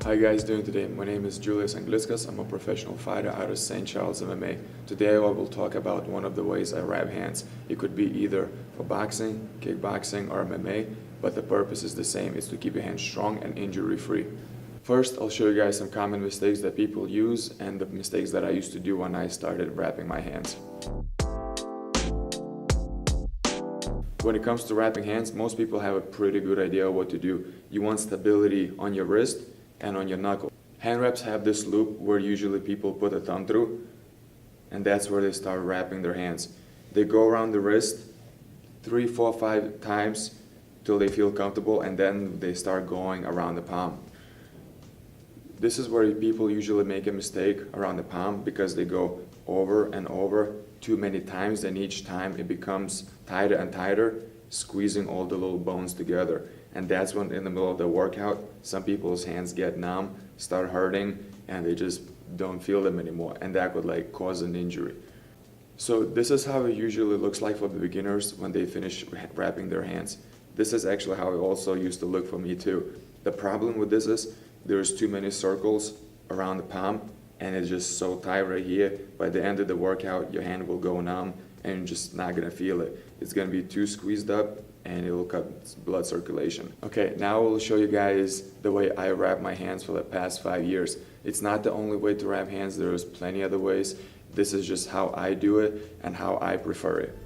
How you guys doing today? My name is Julius Anglickas. I'm a professional fighter out of St. Charles, MMA. Today I will talk about one of the ways I wrap hands. It could be either for boxing, kickboxing, or MMA, but the purpose is the same. It's to keep your hands strong and injury-free. First, I'll show you guys some common mistakes that people use and the mistakes that I used to do when I started wrapping my hands. When it comes to wrapping hands, most people have a pretty good idea of what to do. You want stability on your wrist and on your knuckle. Hand wraps have this loop where usually people put a thumb through, and that's where they start wrapping their hands. They go around the wrist 3, 4, 5 times till they feel comfortable, and then they start going around the palm. This is where people usually make a mistake around the palm because they go over and over too many times, and each time it becomes tighter and tighter, squeezing all the little bones together. And that's when in the middle of the workout, some people's hands get numb, start hurting, and they just don't feel them anymore. And that could cause an injury. So this is how it usually looks like for the beginners when they finish wrapping their hands. This is actually how it also used to look for me too. The problem with this is there's too many circles around the palm, and it's just so tight right here. By the end of the workout, your hand will go numb and you're just not gonna feel it. It's gonna be too squeezed up and it will cut blood circulation. Okay, now I will show you guys the way I wrap my hands for the past 5 years. It's not the only way to wrap hands, there's plenty other ways. This is just how I do it and how I prefer it.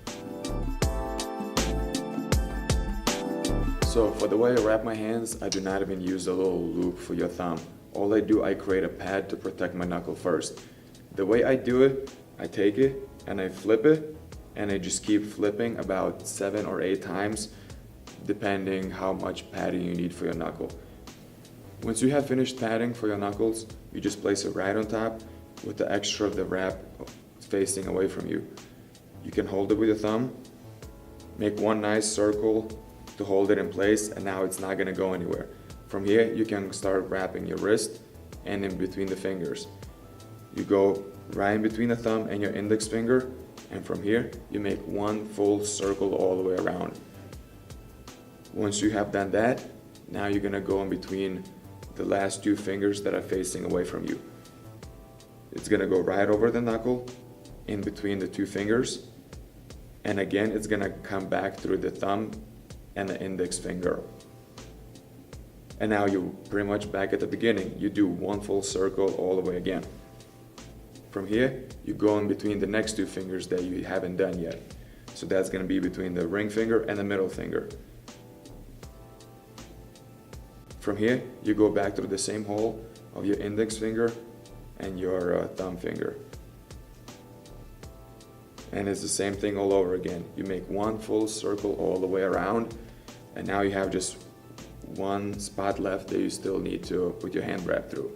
So for the way I wrap my hands, I do not even use a little loop for your thumb. All I do, I create a pad to protect my knuckle first. The way I do it, I take it and I flip it, and I just keep flipping about 7 or 8 times, depending how much padding you need for your knuckle. Once you have finished padding for your knuckles, you just place it right on top with the extra of the wrap facing away from you. You can hold it with your thumb, make one nice circle to hold it in place, and now it's not gonna go anywhere. From here, you can start wrapping your wrist and in between the fingers. You go right in between the thumb and your index finger, and from here, you make one full circle all the way around. Once you have done that, now you're gonna go in between the last 2 fingers that are facing away from you. It's gonna go right over the knuckle, in between the 2 fingers, and again, it's gonna come back through the thumb and the index finger. And now you're pretty much back at the beginning. You do one full circle all the way again. From here, you go in between the next 2 fingers that you haven't done yet. So that's gonna be between the ring finger and the middle finger. From here, you go back through the same hole of your index finger and your thumb finger. And it's the same thing all over again. You make one full circle all the way around, and now you have just one spot left that you still need to put your hand wrap through.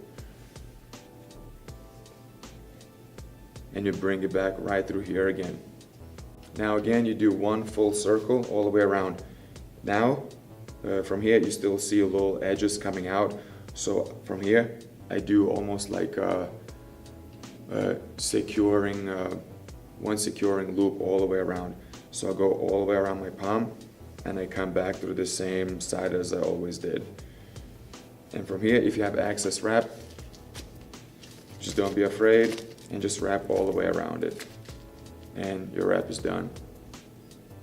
And you bring it back right through here again. Now again, you do one full circle all the way around. Now, from here, you still see little edges coming out. So from here, I do almost like a securing, one securing loop all the way around. So I go all the way around my palm, and I come back through the same side as I always did. And from here, if you have access wrap, just don't be afraid and just wrap all the way around it. And your wrap is done.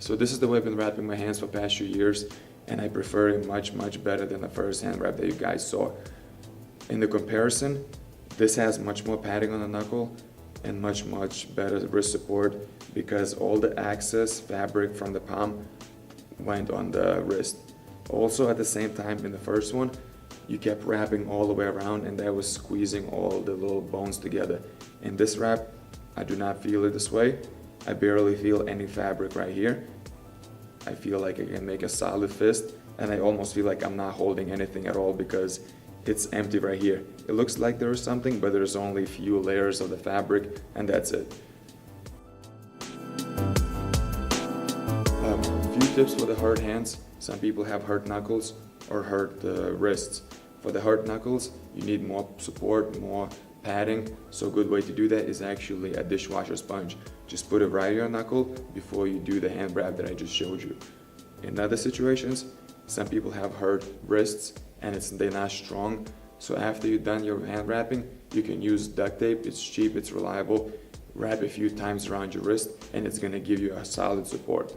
So this is the way I've been wrapping my hands for the past few years, and I prefer it much, much better than the first hand wrap that you guys saw. In the comparison, this has much more padding on the knuckle and much, much better wrist support because all the excess fabric from the palm went on the wrist. Also at the same time in the first one, you kept wrapping all the way around, and that was squeezing all the little bones together. In this wrap, I do not feel it this way. I barely feel any fabric right here. I feel like I can make a solid fist, and I almost feel like I'm not holding anything at all because it's empty right here. It looks like there's something, but there's only a few layers of the fabric, and that's it. A few tips for the hurt hands. Some people have hurt knuckles or hurt wrists. For the hurt knuckles, you need more support, more padding. So a good way to do that is actually a dishwasher sponge. Just put it right on your knuckle before you do the hand wrap that I just showed you. In other situations, some people have hurt wrists and they're not strong, So after you've done your hand wrapping, you can use duct tape. It's cheap, it's reliable. Wrap a few times around your wrist and it's gonna give you a solid support.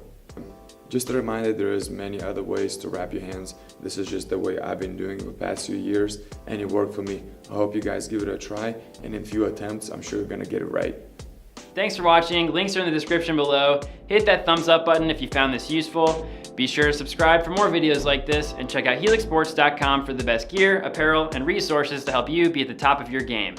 Just a reminder, there is many other ways to wrap your hands. This is just the way I've been doing it the past few years and it worked for me. I hope you guys give it a try, and in a few attempts, I'm sure you're gonna get it right. Thanks for watching. Links are in the description below. Hit that thumbs up button if you found this useful. Be sure to subscribe for more videos like this, and check out helixsports.com for the best gear, apparel, and resources to help you be at the top of your game.